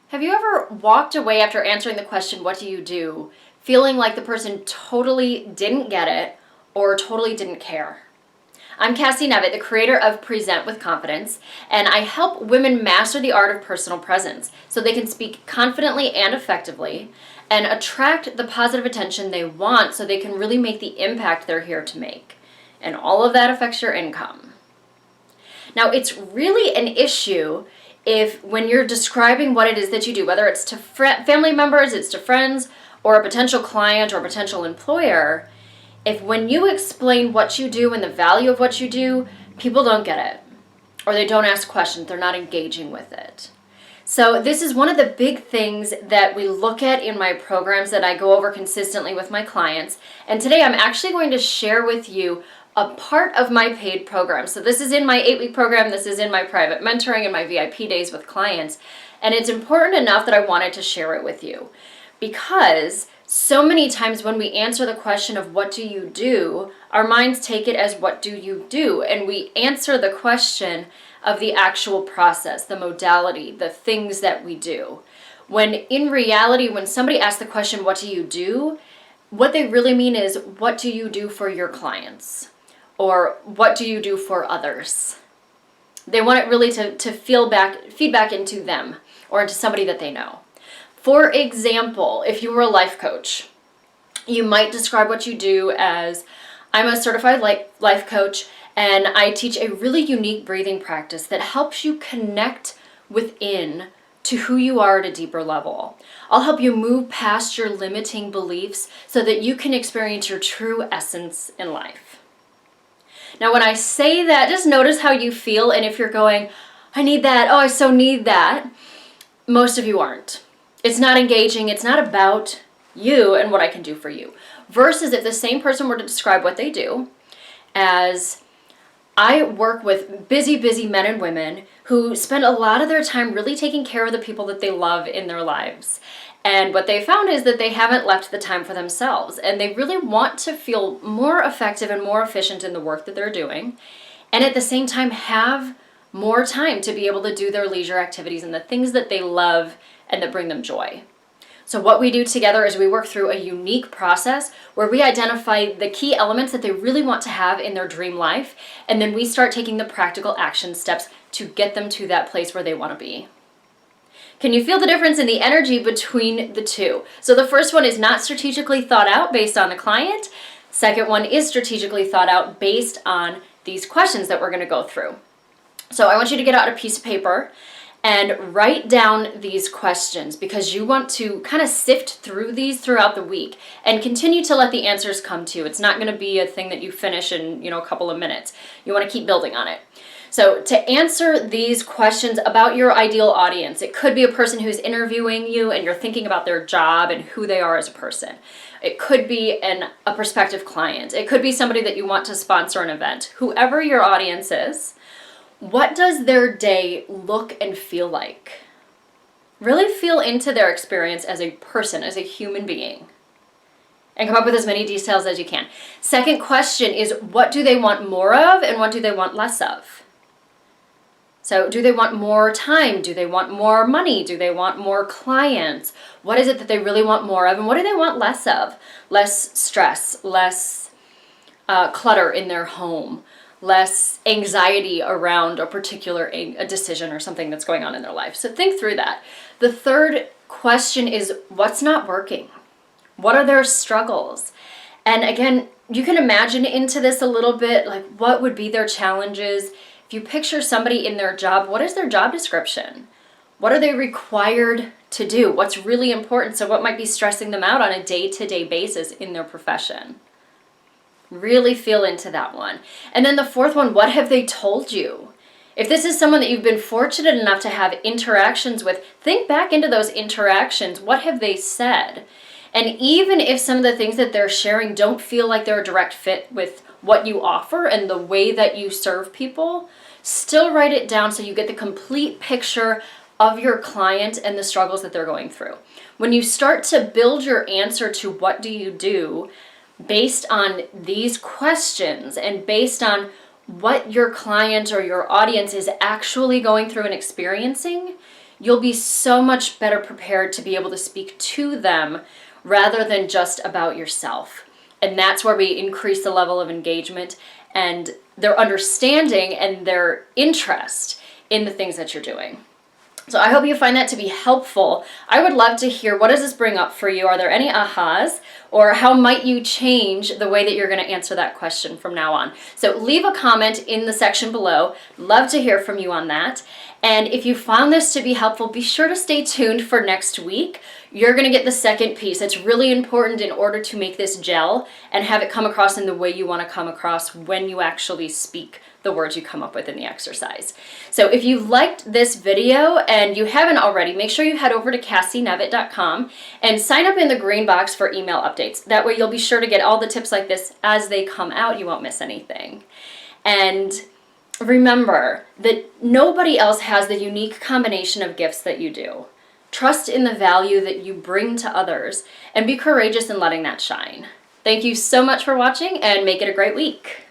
Have you ever walked away after answering the question, what do you do, feeling like the person totally didn't get it or totally didn't care? I'm Cassie Nevitt, the creator of Present with Confidence, and I help women master the art of personal presence so they can speak confidently and effectively and attract the positive attention they want so they can really make the impact they're here to make. And all of that affects your income. Now, it's really an issue if when you're describing what it is that you do, whether it's to family members, it's to friends, or a potential client or potential employer, if when you explain what you do and the value of what you do, people don't get it, or they don't ask questions, they're not engaging with it. So this is one of the big things that we look at in my programs that I go over consistently with my clients. And today I'm actually going to share with you a part of my paid program. So this is in my 8-week program, this is in my private mentoring and my VIP days with clients. And it's important enough that I wanted to share it with you because so many times when we answer the question of what do you do, our minds take it as what do you do? And we answer the question of the actual process, the modality, the things that we do. When in reality, when somebody asks the question, what do you do? What they really mean is, what do you do for your clients? Or what do you do for others? They want it really to feed back into them or into somebody that they know. For example, if you were a life coach, you might describe what you do as, I'm a certified life coach and I teach a really unique breathing practice that helps you connect within to who you are at a deeper level. I'll help you move past your limiting beliefs so that you can experience your true essence in life. Now, when I say that, just notice how you feel, and if you're going, I need that, oh, I so need that, most of you aren't. It's not engaging, it's not about you and what I can do for you. Versus if the same person were to describe what they do as, I work with busy men and women who spend a lot of their time really taking care of the people that they love in their lives. And what they found is that they haven't left the time for themselves, and they really want to feel more effective and more efficient in the work that they're doing, and at the same time have more time to be able to do their leisure activities and the things that they love and that bring them joy. So what we do together is we work through a unique process where we identify the key elements that they really want to have in their dream life, and then we start taking the practical action steps to get them to that place where they want to be. Can you feel the difference in the energy between the two? So the first one is not strategically thought out based on the client. Second one is strategically thought out based on these questions that we're going to go through. So I want you to get out a piece of paper and write down these questions because you want to kind of sift through these throughout the week and continue to let the answers come to you. It's not going to be a thing that you finish in, a couple of minutes. You want to keep building on it. So to answer these questions about your ideal audience, it could be a person who's interviewing you and you're thinking about their job and who they are as a person. It could be a prospective client. It could be somebody that you want to sponsor an event. Whoever your audience is, what does their day look and feel like? Really feel into their experience as a person, as a human being, and come up with as many details as you can. Second question is, what do they want more of and what do they want less of? So do they want more time? Do they want more money? Do they want more clients? What is it that they really want more of and what do they want less of? Less stress, less clutter in their home, less anxiety around a particular a decision or something that's going on in their life. So think through that. The third question is, what's not working? What are their struggles? And again, you can imagine into this a little bit, like what would be their challenges? If you picture somebody in their job, what is their job description? What are they required to do? What's really important? So what might be stressing them out on a day-to-day basis in their profession? Really feel into that one. And then the fourth one, what have they told you? If this is someone that you've been fortunate enough to have interactions with, think back into those interactions. What have they said? And even if some of the things that they're sharing don't feel like they're a direct fit with what you offer and the way that you serve people, still write it down so you get the complete picture of your client and the struggles that they're going through. When you start to build your answer to what do you do based on these questions and based on what your client or your audience is actually going through and experiencing, you'll be so much better prepared to be able to speak to them rather than just about yourself. And that's where we increase the level of engagement and their understanding and their interest in the things that you're doing. So I hope you find that to be helpful. I would love to hear, what does this bring up for you? Are there any ahas? Or how might you change the way that you're going to answer that question from now on? So leave a comment in the section below. Love to hear from you on that. And if you found this to be helpful, be sure to stay tuned for next week. You're going to get the second piece. It's really important in order to make this gel and have it come across in the way you want to come across when you actually speak the words you come up with in the exercise. So if you liked this video and you haven't already, make sure you head over to CassieNevitt.com and sign up in the green box for email updates. That way you'll be sure to get all the tips like this as they come out. You won't miss anything. And remember that nobody else has the unique combination of gifts that you do. Trust in the value that you bring to others and be courageous in letting that shine. Thank you so much for watching and make it a great week.